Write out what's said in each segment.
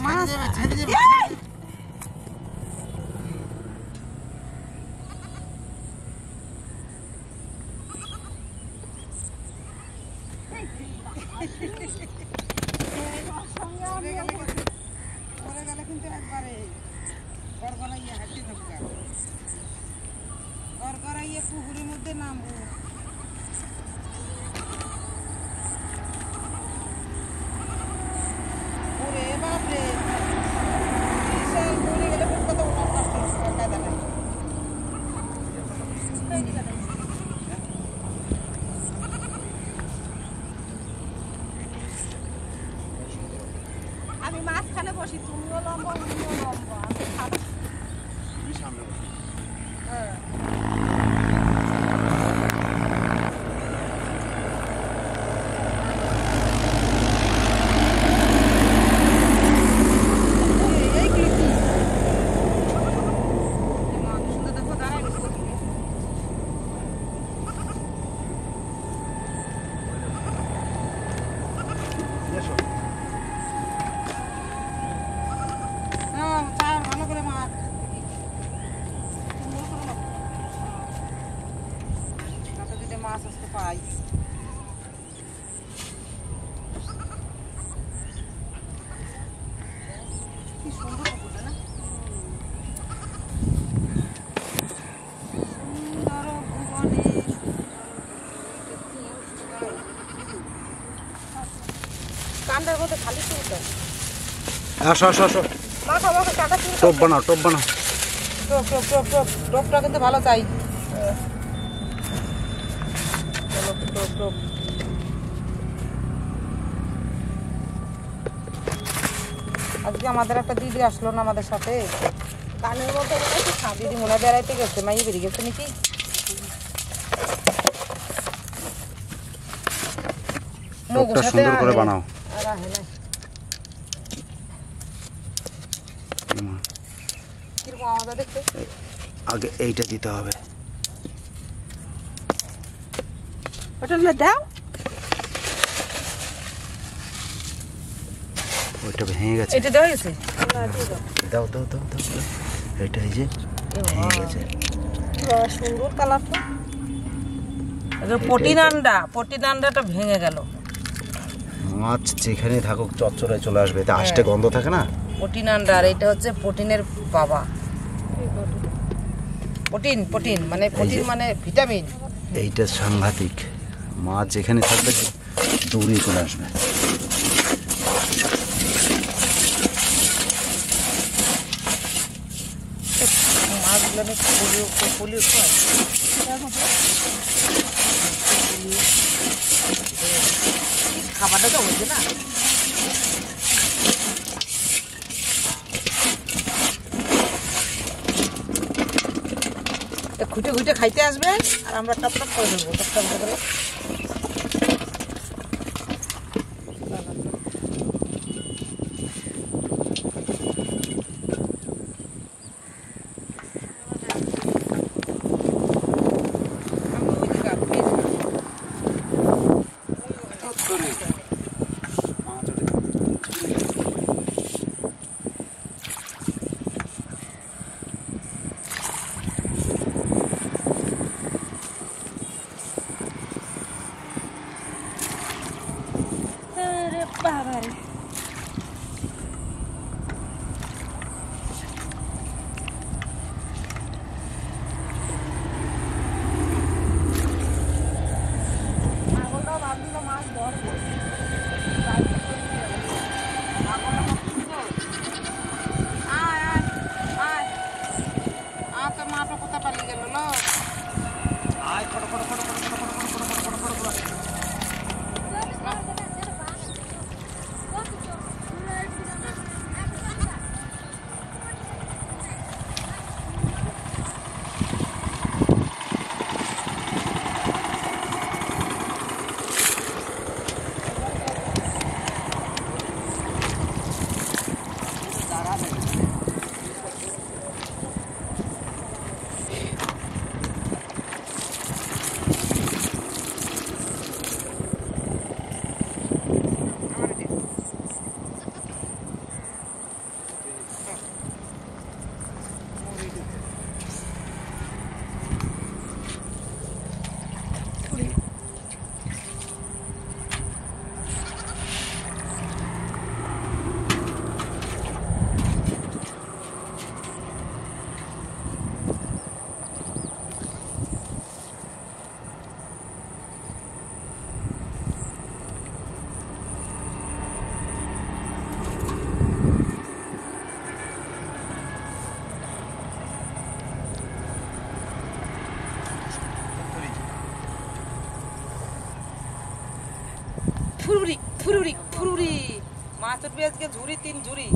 মাছ কিন্তু একবারে গড়গড়াইয়ে পুকুরের মধ্যে নামবো। ওরে বাপরে বিশাল পড়ে গেলে কত কাদা নাই। আমি মাঝখানে বসি, তুমিও লম্বা উনিও লম্বা, হ্যাঁ মাছ আসতে পাই। কি সুন্দর পুকুরটা না, সুন্দর ভুবনে কান্দার মধ্যে খালি শুরুটা। আসো আসো আসো, মাখা মাখা টাকা শুরু, টপ বানাও টপ বানাও। টপ টপ টপ টপ টপটা কিন্তু ভালো চাই। টপ টপ আজকে আমাদের একটা দিদি আসলো না আমাদের সাথে, কানের মধ্যে দিদি মনে বেড়াইতে গেছে, মাই বেরিয়ে গেছে নাকি। টপটা সুন্দর করে বানাও। কিরকম আওয়াজ দেখতে, আগে এইটা দিতে হবে। ওটা দাও, ওইটা ভেঙে গেছে। এটা দেওয়া গেছে, দাও দাও দাও দাও, এটা এই যে ভেঙে গেছে। সুন্দর কালারটা। পটিন আন্ডাটা ভেঙে গেল। মাছ যেখানে থাকুক চচ্চড়ায় চলে আসবে, এটা আষ্টে গন্ধ থাকে না। পটিন আন্ডা, আর এটা হচ্ছে প্রোটিনের বাবা। প্রোটিন প্রোটিন মানে প্রোটিন মানে ভিটামিন। এইটা সাংঘাতিক, মাছ যেখানে থাকবে দৌড়িয়ে চলে আসবে। মাছগুলো পোলিও খায়, খাবারটা তো হচ্ছে না। খুঁটে খুঁটে খাইতে আসবে আর আমরা টপ টপ করে দেবো, টপ টপ করে। বাবারে মাছ ধরবো, মাটা কোথা পালিয়ে গেল লো। ফুরুরি ফুরুরি ফুরুরি মাছ উঠবে আজকে ঝুড়ি 3 ঝুড়ি।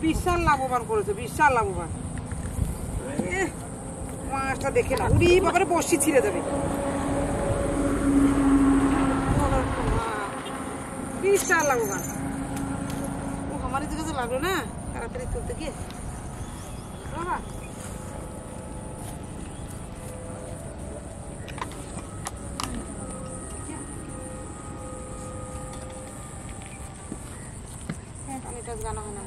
বিশাল লাভবান করেছে, বিশাল লাভবান। মাছটা দেখে না, উড়ি বাবারে বসি ছিঁড়ে যাবে। বিশাল লাভবান। ও আমার কাছে লাগলো না তাড়াতাড়ি তুলতে গিয়ে। বাবা গানা হয় না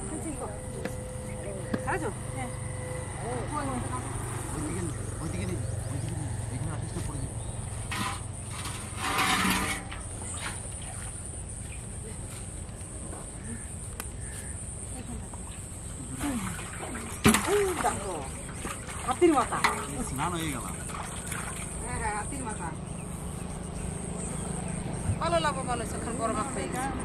খারাপ হ্যাঁ হাতির মাথা স্নান হয়ে গেল। হ্যাঁ হ্যাঁ হাতির মাথা ভালো লাভবান হয়েছে, এখন বড় মাছ হয়ে গেছে।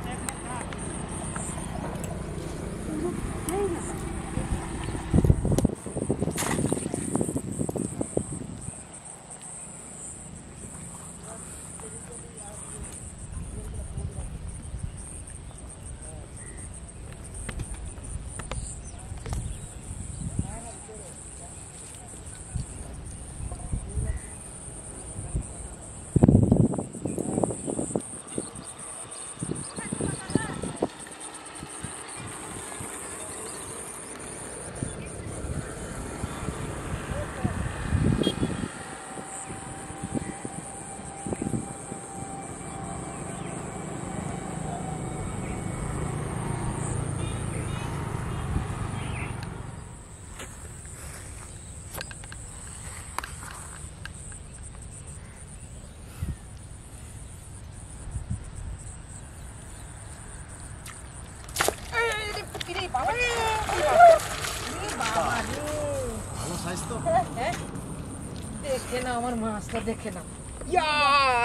দেখে না আমার মাছটা, দেখে না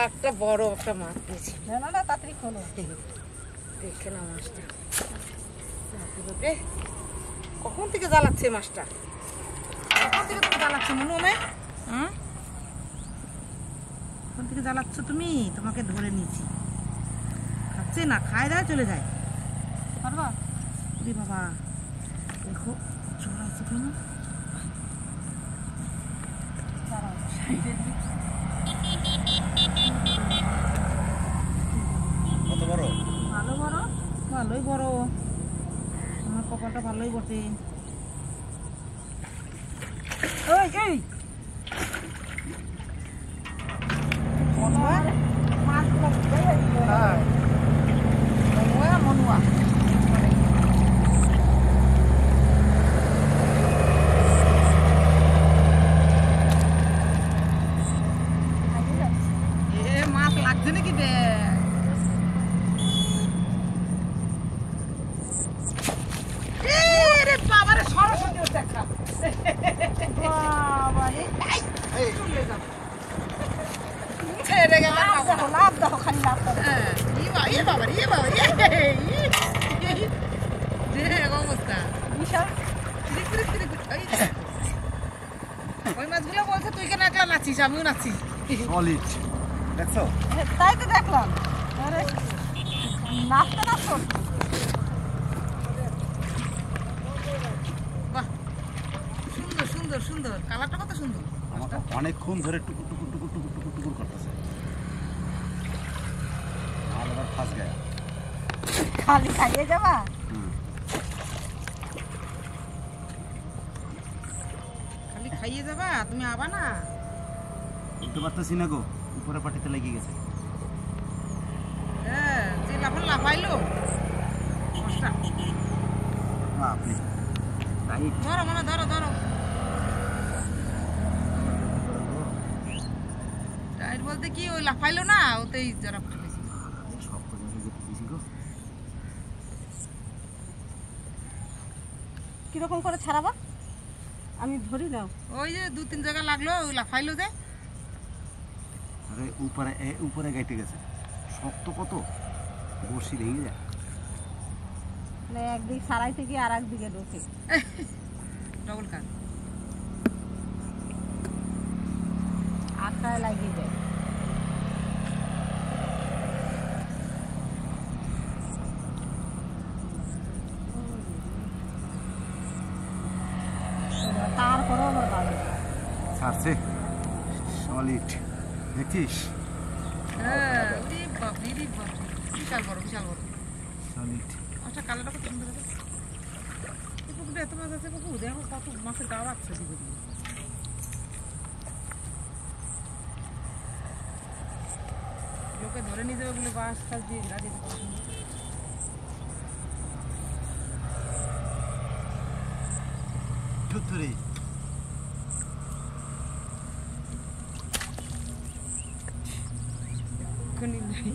একটা বড় একটা মাছ পেয়েছি। না না না তাড়াতাড়ি খোলো, দেখে না মাছটা। কখন থেকে জ্বালাচ্ছে মাছটা, কখন থেকে তুমি জ্বালাচ্ছ মনে হয়? হ্যাঁ কখন থেকে জ্বালাচ্ছ তুমি? তোমাকে ধরে নিয়েছি। খাচ্ছে না, খায় দায় চলে যায়। পারবা বাবা দেখো চলে আছে কেন? কত বড়? ভালো বড়, ভালোই বড়। আমার কপালটা ভালোই বটে। মনুয়া মাছ লাগছে নাকি? বাবারে সরস্বতী দেখা বাবারে ছেড়ে গেল। লাভ দাও খালি লাভ দাও এ বাবা যে অবস্থা বিশাল ওই মাছগুলো বলছে তুই কেন একলা নাচিস আমিও নাচি সলিড দেখছো তাই তো দেখলাম আরে নাচতে নাচো বাহ সুন্দর সুন্দর সুন্দর কালারটা কত সুন্দর আমাকে অনেকক্ষণ ধরে টুকুর টুকুর টুকুর টুকুর টুকুর টুকুর করতেছে আর এবার ফাঁস গায়া খালি খাইয়ে যাবা খালি খাইয়ে যাবা তুমি আবা না উঠতে পারতেছি না গো উপরে পাটিতে লেগে গেছে হ্যাঁ যে লাফাইলো কষ্টা আপনি রাইট ধরো মানে ধরো ধরো টাইট বলতে কি ওই লাফাইলো না ওতেই যারা ফেলেছি সব জায়গায় যেতে দিয়েছি গো কিরকম করে ছাড়াবা আমি ধরি নাও ওই যে 2-3 জায়গা লাগলো ওই লাফাইলো যে আরে উপরে গাইতে গেছে শক্ত কত বসি ভেঙে যায় মানে একদিক সারাইতে গিয়ে আর একদিকে ঢোকে ডবল কাজ আটকায় লাগিয়ে যায় তারপরেও আমার ভালো ছাড়ছে সলিড দেখছিস হ্যাঁ বিশাল বড় সলিড আচ্ছা কালারটা কত সুন্দর আছে পুকুরটা এত মাছ আছে পুকুর দেখো কত মাছের গাওয়া আছে দিকে লোকে ধরে নিয়ে যাবে বলে বাঁশ টাস দিয়ে ঘেরা দিতে ধরে কোনি নাই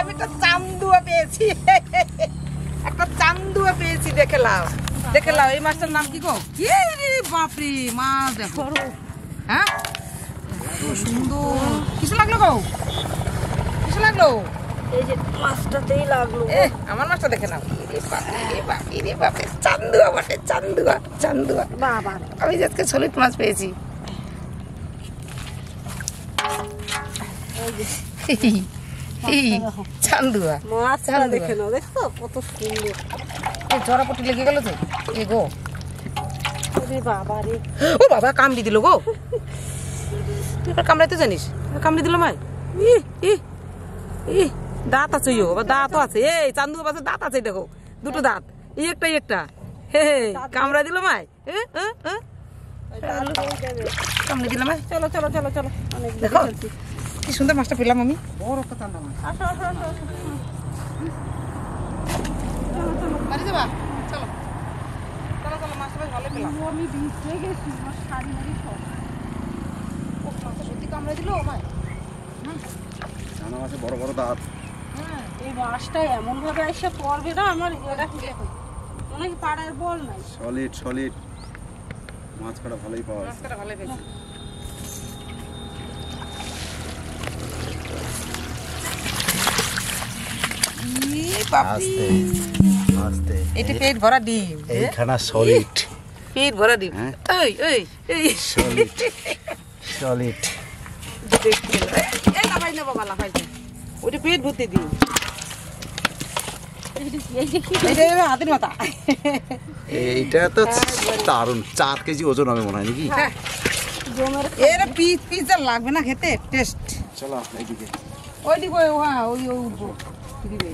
আমি তো চান্দুয়া পেয়েছি একটা চান্দুয়া পেয়েছি দেখে লাও এই মাছটার নাম কি গো বাপরে মাছ দেখো হ্যাঁ সুন্দর কিসে লাগলো গো কিসে লাগলো এই যে মাছটাতেই লাগলো আমার মাছটা দেখে নাও বাপরে চান্দুয়া বটে চান্দুয়া বাবা আমি আজকে সলিড মাছ পেয়েছি চান্দুয়া মাছটা দেখে নাও দেখছো কত সুন্দর এই জরাপটি লেগে গেল তো এ গো ওরে বাবা রে ও বাবা কামড়ি দিল গো তুই কামড়াইতে জানিস কামড়ি দিল মাই ই দাঁত আছে ইয়ো বাবা দাঁতও আছে এই চান্দুয়া পাশে দাঁত আছে দেখো দুটো দাঁত এই একটা হে কামড়া দিল মাই কামড়ি দিল মাই চলো অনেক দেখো কি সুন্দর মাছটা পেলাম আমি বড় একটা চান্দা মাছ আসো বাড়ি যাবা চলো মাছটা বেশ ভালো পেলাম আমি ভিজে গেছি আমার শাড়ি সব ও মাছটা সত্যি কামড়ে দিল আমায় চানা মাছে বড় বড় দাঁত হ্যাঁ এই মাছটা এমন ভাবে এসে পড়বে না আমার এটা মনে হয় পাড়ার বল নাই সলিড মাছ কাটা ভালোই পাওয়া যায় মাছ কাটা ভালোই পেয়েছি আস্তে এটা পেট ভরা ডিম এইখানা সলিড পেট ভরা ডিম এই সলিড লাফাই না বাবা লাফাই ওটা পেট ভর্তি ডিম হাতের মাথা এইটা তো দারুণ 4 কেজি ওজন হবে মনে হয় নাকি এর পিৎজা লাগবে না খেতে টেস্ট চলো এইদিকে ওইদিকে হ্যাঁ ওই উঠবো দিবে